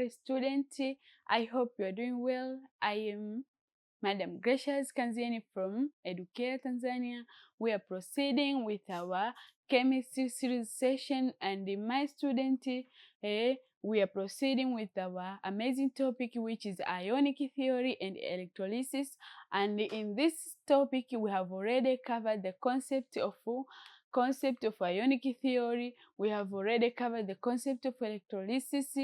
dear student. I hope you are doing well. I am Madam Gracious Kanziani from Educare Tanzania. We are proceeding with our chemistry series session, and my student, we are proceeding with our amazing topic, which is ionic theory and electrolysis. And in this topic, we have already covered the concept of ionic theory. We have already covered the concept of electrolysis.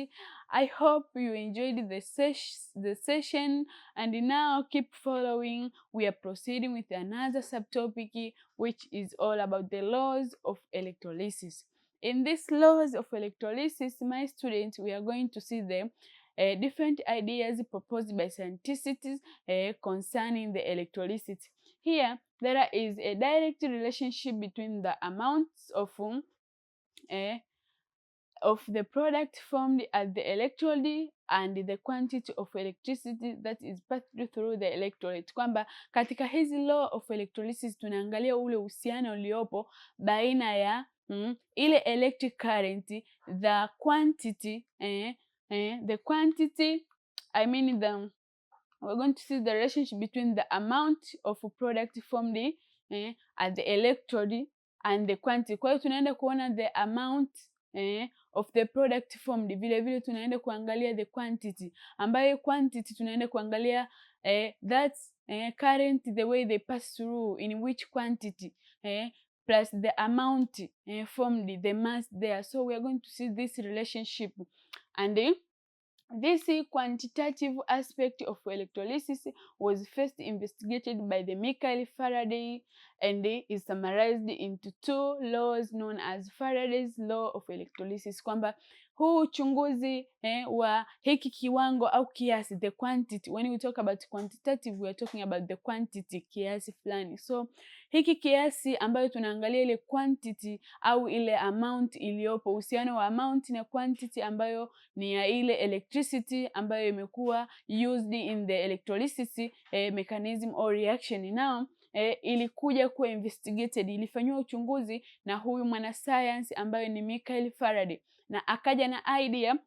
I hope you enjoyed the session, and now keep following. We are proceeding with another subtopic, which is all about the laws of electrolysis. In these laws of electrolysis, my students, we are going to see the different ideas proposed by scientists concerning the electrolysis. Here, there is a direct relationship between the amounts of the product formed at the electrode and the quantity of electricity that is passed through the electrolyte. Kwamba katika hizi law of electrolysis tunaangalia ule uhusiano uliopo baina ya ile electric current, the quantity, we're going to see the relationship between the amount of product formed at the electrode and the quantity. Kwa hiyo tunaenda kuona the amount of the product formed. Vile vile tunaenda kuangalia the quantity, ambayo quantity tunaenda kuangalia that's current, the way they pass through, in which quantity, plus the amount formed, the mass there. So we are going to see this relationship, and this quantitative aspect of electrolysis was first investigated by the Michael Faraday and is summarized into two laws known as Faraday's law of electrolysis. Kwamba huu uchunguzi wa hiki kiwango au kiasi, the quantity. When we talk about quantitative, we are talking about the quantity, kiasi fulani. So hiki kiasi ambayo tunaangalia ile quantity au ile amount iliyopo, uhusiano wa amount na quantity ambayo ni ya ile electricity ambayo imekuwa used in the electrolysis mechanism or reaction. Now ilikuja kuwa investigated, ilifanywa uchunguzi na huyu mwana science ambayo ni Michael Faraday, na akaja na idea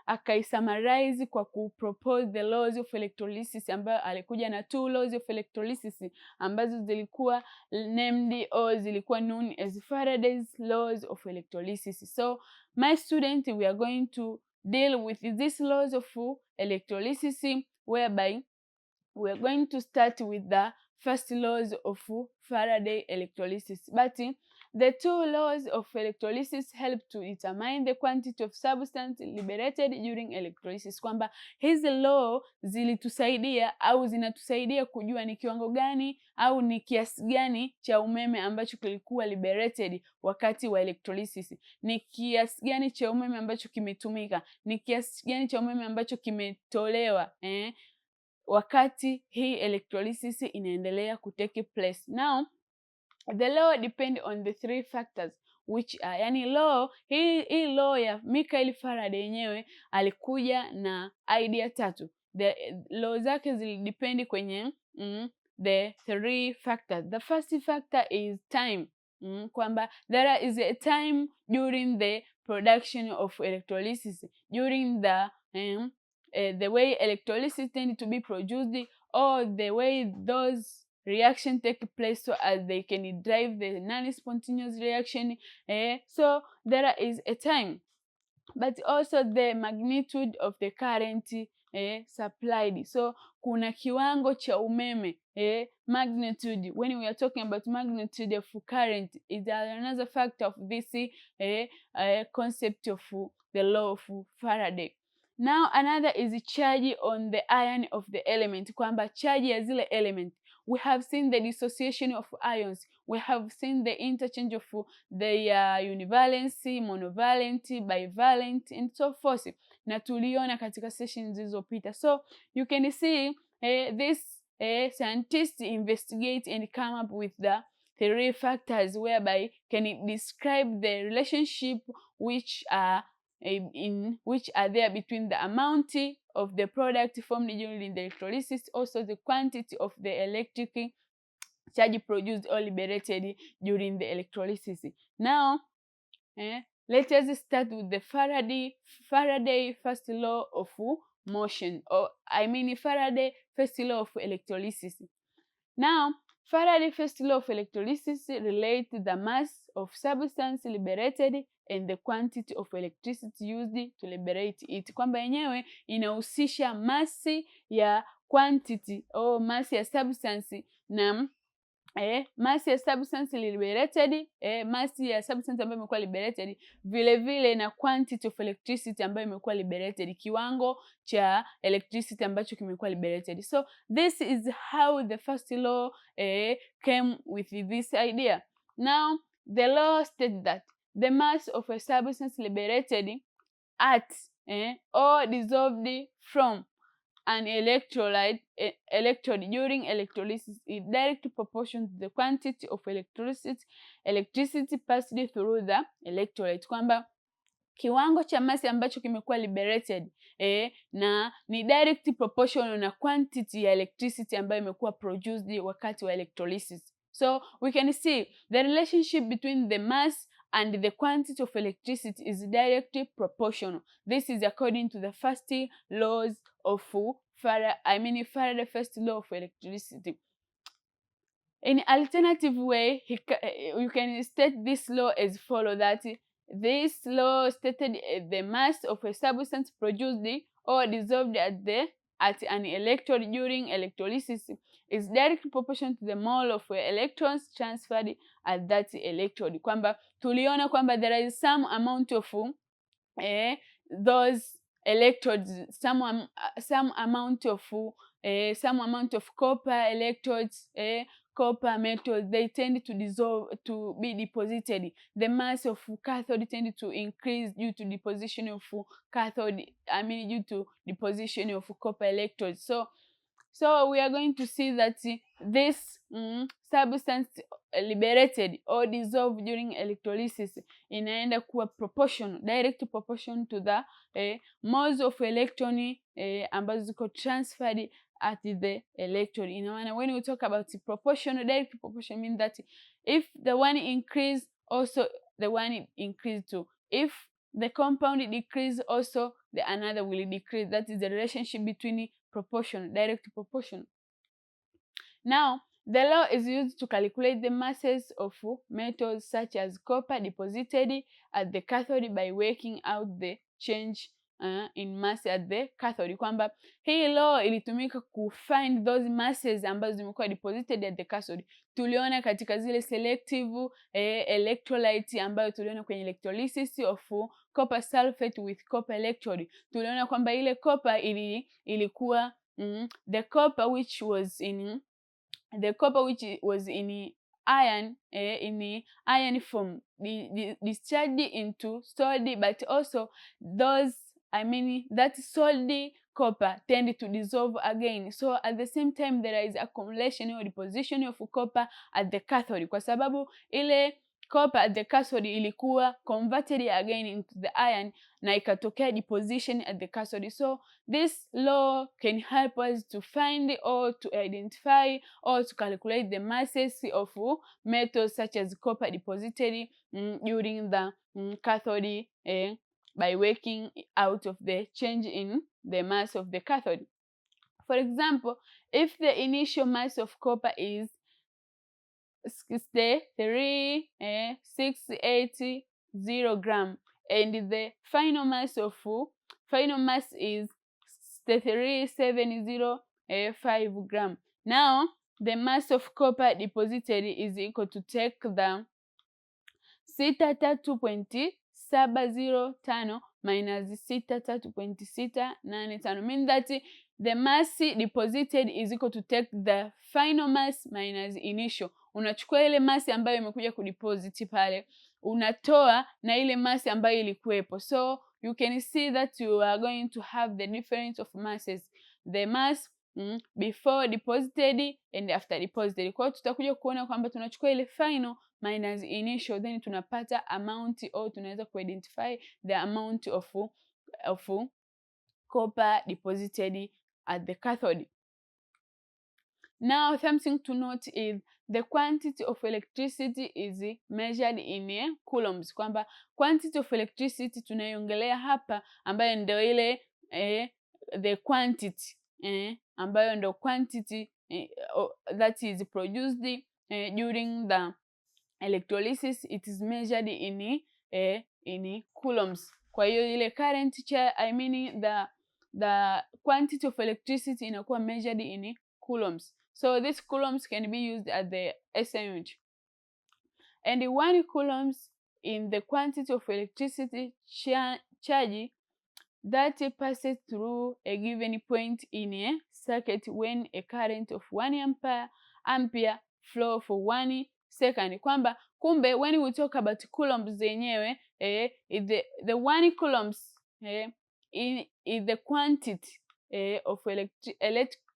akaisummarize kwa kupropose the laws of electrolysis, ambayo alikuja na two laws of electrolysis ambazo zilikuwa named or zilikuwa known as Faraday's laws of electrolysis. So my student, we are going to deal with these laws of electrolysis, whereby we are going to start with the first laws of Faraday electrolysis. But the two laws of electrolysis help to determine the quantity of substance liberated during electrolysis. Kwamba hizi law zilitusaidia au zinatusaidia kujua ni kiwango gani au ni kiasi gani cha umeme ambacho kilikuwa liberated wakati wa electrolysis, ni kiasi gani cha umeme ambacho kimetumika, ni kiasi gani cha umeme ambacho kimetolewa wakati hii electrolysis inaendelea kutake place. Now the law depend on the three factors which are, yani law hii law ya Michael Faraday yenyewe alikuja na idea tatu. The law zake zilidependi kwenye the three factors. The first factor is time, kwamba there is a time during the production of electrolysis, during the way electrolysis tend to be produced, or the way those reactions take place, so as they can drive the non-spontaneous reaction. So there is a time, but also the magnitude of the current supplied. So kuna kiwango cha umeme, magnitude. When we are talking about magnitude of current, is another factor of this concept of the law of Faraday. Now another is charge on the ion of the element, kwamba charge ya zile element. We have seen the dissociation of ions, we have seen the interchange of the univalency, monovalent, bivalent and so forth, na tuliona katika sessions zilizopita. So you can see this scientists investigate and come up with the three factors whereby can it describe the relationship which are there between the amount of the product formed during the electrolysis, also the quantity of the electric charge produced or liberated during the electrolysis. Now let us start with the Faraday first law of motion, or Faraday first law of electrolysis. Now, Faraday first law of electrolysis relates the mass of substance liberated and the quantity of electricity used to liberate it, kwamba yenyewe inahusisha masi ya quantity au masi ya substance na mass ya substance liberated, mass ya substance ambayo imekuwa liberated, vile vile na quantity of electricity ambayo imekuwa liberated, kiwango cha electricity ambacho kimekuwa liberated. So this is how the first law came with this idea. Now the law states that the mass of a substance liberated at or dissolved from an electrolyte electrode during electrolysis is direct proportion to the quantity of electricity passed through the electrolyte, kwamba kiwango cha masi ambacho kimekuwa liberated na ni direct proportional na quantity ya electricity ambayo imekuwa produced wakati wa electrolysis. So we can see the relationship between the mass and the quantity of electricity is directly proportional. This is according to the first laws of Faraday first law of electricity. In alternative way, you can state this law as follow, that this law stated the mass of a substance produced or dissolved at an electrode during electrolysis is directly proportional to the mole of electrons transferred at that electrode. Kwamba tuliona kwamba there is some amount of those electrodes, some amount of copper electrodes, copper metals, they tend to dissolve, to be deposited. The mass of cathode tend to increase due to deposition of cathode, due to deposition of copper electrodes. So we are going to see that this substance liberated or dissolved during electrolysis inaenda kuwa proportional, direct proportion to the moles of electron ambazo ziko transferred at the electrode. Ina maana when we talk about proportional, direct proportion means that if the one increase, also the one increase too. If the compound decrease, also the another will decrease. That is the relationship between proportion, direct proportion. Now, the law is used to calculate the masses of metals such as copper deposited at the cathode by working out the change in mass at the cathode, kwamba hii law ilitumika kufind those masses ambazo zimekuwa deposited at the cathode. Tuliona katika zile selective electrolyte ambayo tuliona kwenye electrolysis of copper sulfate with copper electrode. Tuliona kwamba ile copper ilikuwa the copper which was in iron, in iron form, discharged into solid, but also those, that solid copper tend to dissolve again. So at the same time there is accumulation or deposition of copper at the cathode, kwa sababu ile copper at the cathode ilikuwa converted again into the iron na ikatokea deposition at the cathode. So this law can help us to find or to identify or to calculate the masses of metals such as copper deposited during the cathode by working out of the change in the mass of the cathode. For example, if the initial mass of copper is 63,680 gram and the final mass is 33,705 gram. Now the mass of copper deposited is equal to take the 63.705 minus 63.685, means that the mass deposited is equal to take the final mass minus initial. Unachukua ile mass ambayo imekuja kudeposit pale, unatoa na ile mass ambayo ilikuwepo. So you can see that you are going to have the difference of masses, the mass before deposited and after deposited. Kwa hiyo tutakuja kuona kwamba tunachukua ile final minus initial, then tunapata amount, au tunaweza kuidentify the amount of copper deposited at the cathode. Now something to note is the quantity of electricity is measured in coulombs, kwamba quantity of electricity tunaiongelea hapa ambayo ndio ile the quantity ambayo ndio quantity that is produced during the electrolysis, it is measured in coulombs. Kwa hiyo ile current the quantity of electricity inakuwa measured in coulombs. So these coulombs can be used at the SI unit. And 1 coulombs in the quantity of electricity charge that passes through a given point in a circuit when a current of 1 ampere flow for 1 second. Kwamba kumbe when we talk about coulombs zenyewe the 1 coulombs is the quantity of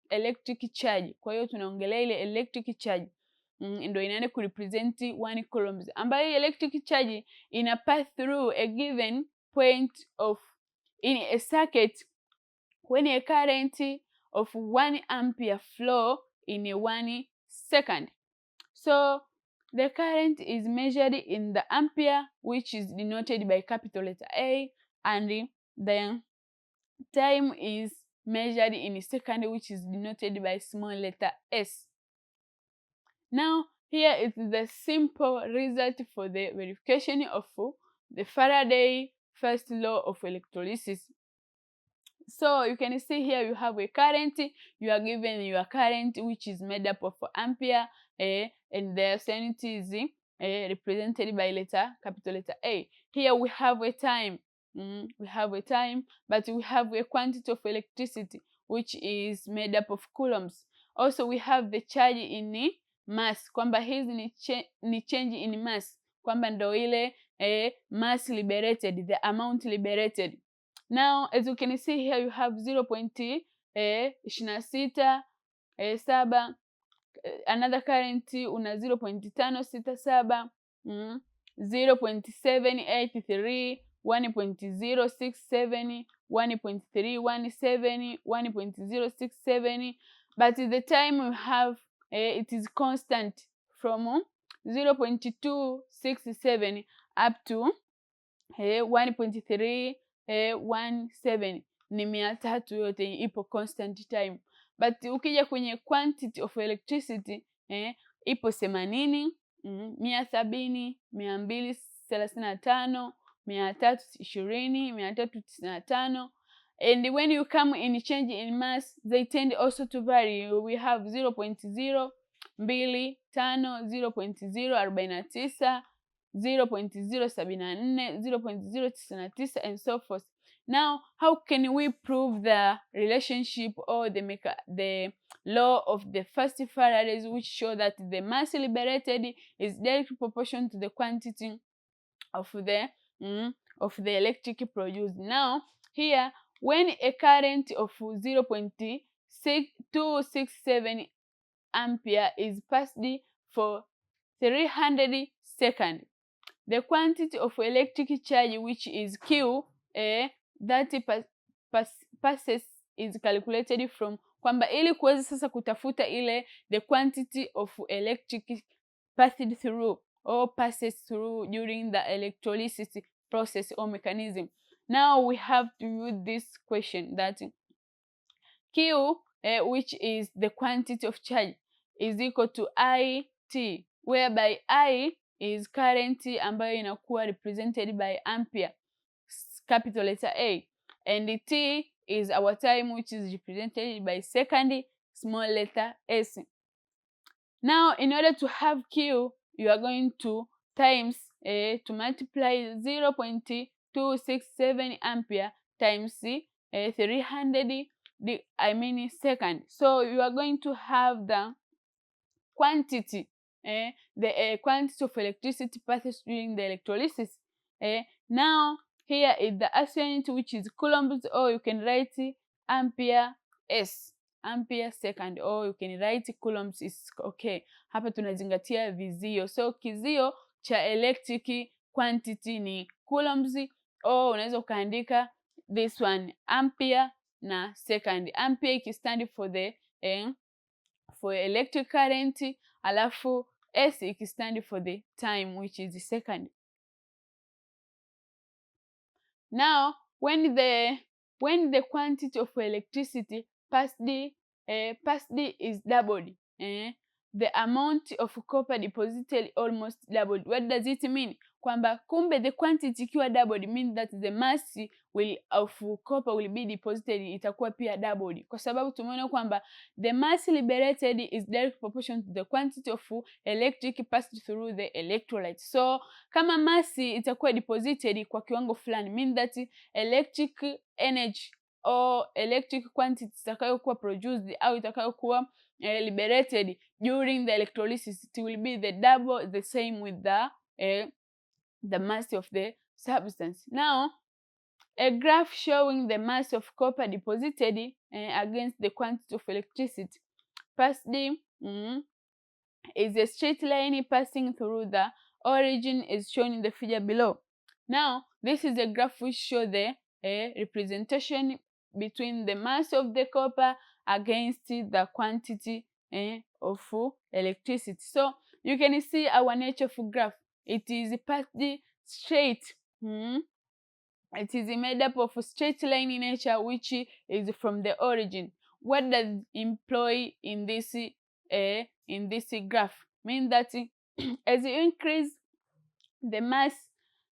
electric charge. Kwa hiyo tunaongelea ile electric charge ndio inaenda kurepresent 1 coulombs, ambayo electric charge ina pass through a given point of in a circuit when a current of 1 ampere flow in a 1 second. So the current is measured in the ampere, which is denoted by capital letter A, and the time is measured in second, which is denoted by small letter s. Now here is the simple result for the verification of the Faraday first law of electrolysis. So you can see here you have a current, you are given your current which is made up of ampere, and the unit is represented by capital letter A. Here we have a time, but we have a quantity of electricity which is made up of coulombs. Also we have the charge in mass, kwamba hizi ni change in mass, kwamba ndo ile mass liberated, the amount liberated. Now as you can see here you have 0.26 7, another current una 0.567, 0.783, 1.067, 1.317, 1.067, but the time we have it is constant from 0.267 up to 1.317, ni 300 yote ipo constant time. But ukija kwenye quantity of electricity ipo 80, 170, 235, 320, 395. And when you come in change in mass, they tend also to vary. We have 0.025, 0.049, 0.074, 0.099, and so forth. Now, how can we prove the relationship or the law of the first Faradays, which show that the mass liberated is directly proportional to the quantity of the electric produced? Now, here, when a current of 0.267 ampere is passed for 300 seconds, the quantity of electric charge which is Q that passes is calculated from, kwamba ili kuweza sasa kutafuta ile the quantity of electric passed through or passes through during the electrolysis process or mechanism. Now we have to use this question that Q which is the quantity of charge is equal to IT, whereby I is current ambayo inakuwa represented by ampere, capital letter A, and T is our time which is represented by second, small letter s. Now in order to have Q, you are going to times to multiply 0.267 ampere times 300 second. So you are going to have the quantity the quantity of electricity passes during the electrolysis. Now here is the SI unit which is coulombs, or you can write ampere s, ampere second, or you can write coulombs is okay. Hapa tunazingatia vizio, so kizio cha electric quantity ni coulombs, or unaweza ukaandika this one ampere na second. Ampere ikistand for the for electric current, alafu S ikistand for the time which is the second. Now when the quantity of electricity passed is doubled, the amount of copper deposited almost doubled. What does it mean? Kwamba kumbe the quantity ikiwa doubled means that the mass of copper will be deposited itakuwa pia doubled, kwa sababu tumeona kwamba the mass liberated is direct proportion to the quantity of electric passed through the electrolyte. So kama mass itakuwa deposited kwa kiwango fulani, mean that electric energy or electric quantity itakayokuwa produced au itakayokuwa liberated during the electrolysis, it will be the double the same with the mass of the substance. Now a graph showing the mass of copper deposited against the quantity of electricity passed is a straight line passing through the origin is shown in the figure below. Now this is a graph which shows the representation between the mass of the copper against the quantity of electricity. So you can see our nature of graph. It is passed straight. It is made up of a straight line in nature which is from the origin. What does employ in this graph? Mean that as you increase the mass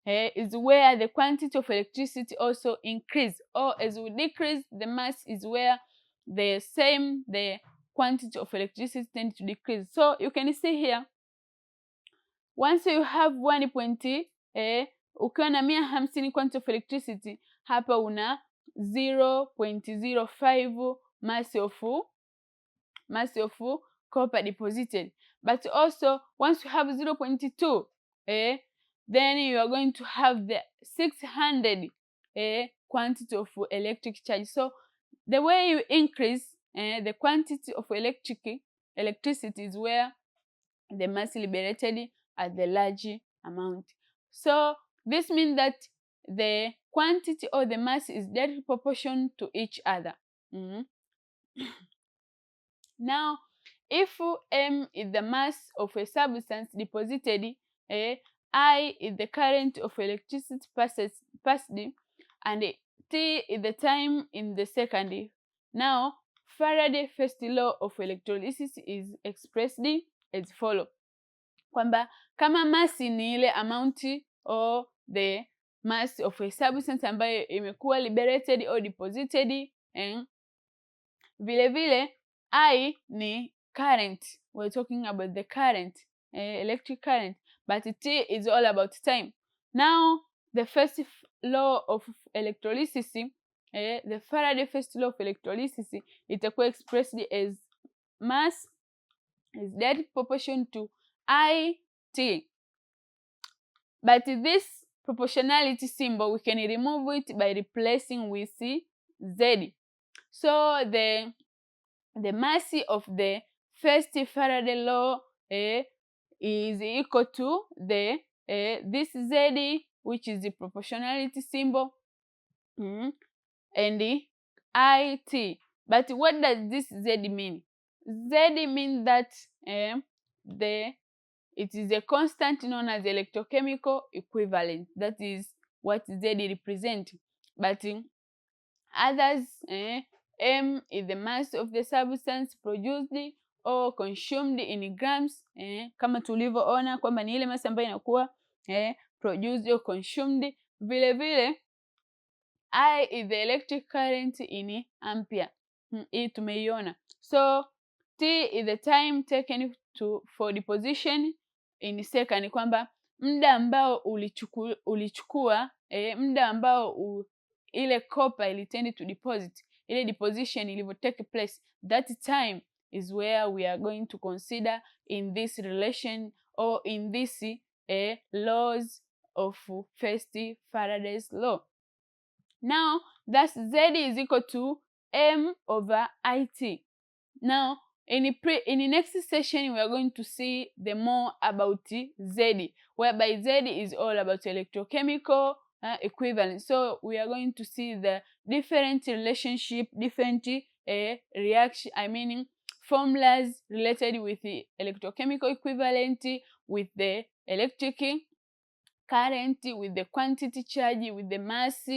is where the quantity of electricity also increase, or as we decrease the mass is where the quantity of electricity tends to decrease. So you can see here, once you have 1 point ukiwa na 150 quantity of electricity, hapa una 0.05 mass of copper deposited. But also once you have 0.2 then you are going to have the 600 quantity of electric charge. So the way you increase the quantity of electricity is where the mass liberated at the large amount. So this means that the quantity or the mass is directly proportional to each other. Now if M is the mass of a substance deposited, I is the current of electricity passed, and T is the time in the second. Now Faraday's first law of electrolysis is expressed as follow, kwamba kama mass ni ile amount or the mass of a substance ambayo imekuwa liberated or deposited, vile vile I ni current. We're talking about the current, electric current, but T is all about time. Now the first law of electrolysis, the Faraday first law of electrolysis, itakuwa expressed as mass is direct proportion to IT. But this proportionality symbol we can remove it by replacing with Z. So the mass of the first Faraday law is equal to the this Z, which is the proportionality symbol, and IT. But what does this Z mean? Z means that it is a constant known as electrochemical equivalent. That is what Z represents. But others, M is the mass of the substance produced or consumed in grams, kama tulivyoona kwamba ni ile mass ambayo inakuwa produced or consumed. Vile vile I is the electric current in ampere. Hii tumeiona. So T is the time taken for deposition in second, kwamba muda ambao ulichukua muda ambao ile copper ilitend to deposit, ile deposition ilivyo take place, that time is where we are going to consider in this relation or in this laws of first Faraday's law. Now that's Z is equal to M over IT. Now in the next session we are going to see the more about Z, whereby Z is all about electrochemical equivalent. So we are going to see the different relationship, different reaction, formulas related with the electrochemical equivalent, with the electric current, with the quantity charge, with the mass,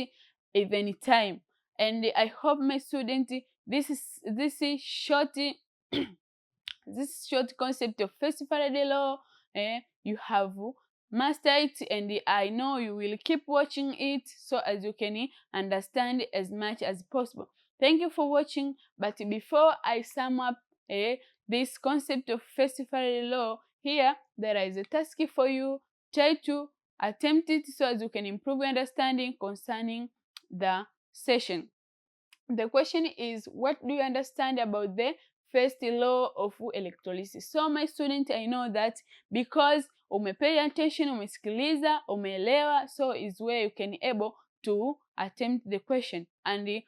even time. And I hope my student, this is short this short concept of first Faraday law, you have mastered it, and I know you will keep watching it so as you can understand as much as possible. Thank you for watching. But before I sum up this concept of first Faraday law, here there is a task for you. Try to attempt it so as you can improve your understanding concerning the session. The question is, what do you understand about the first law of electrolysis? So my student, I know that because umepay attention, umesikiliza, umeelewa, so is where you can able to attempt the question. And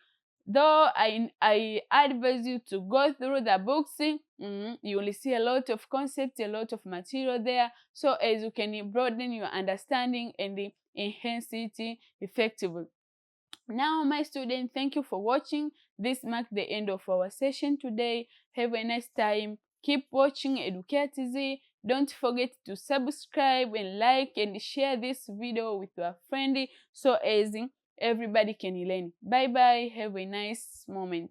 though I advise you to go through the books, you will see a lot of concepts, a lot of material there, so as you can broaden your understanding and enhance it effectively. Now, my student, thank you for watching. This marks the end of our session today. Have a nice time. Keep watching EducateZ. Don't forget to subscribe and like and share this video with your friend so as everybody can learn. Bye bye. Have a nice moment.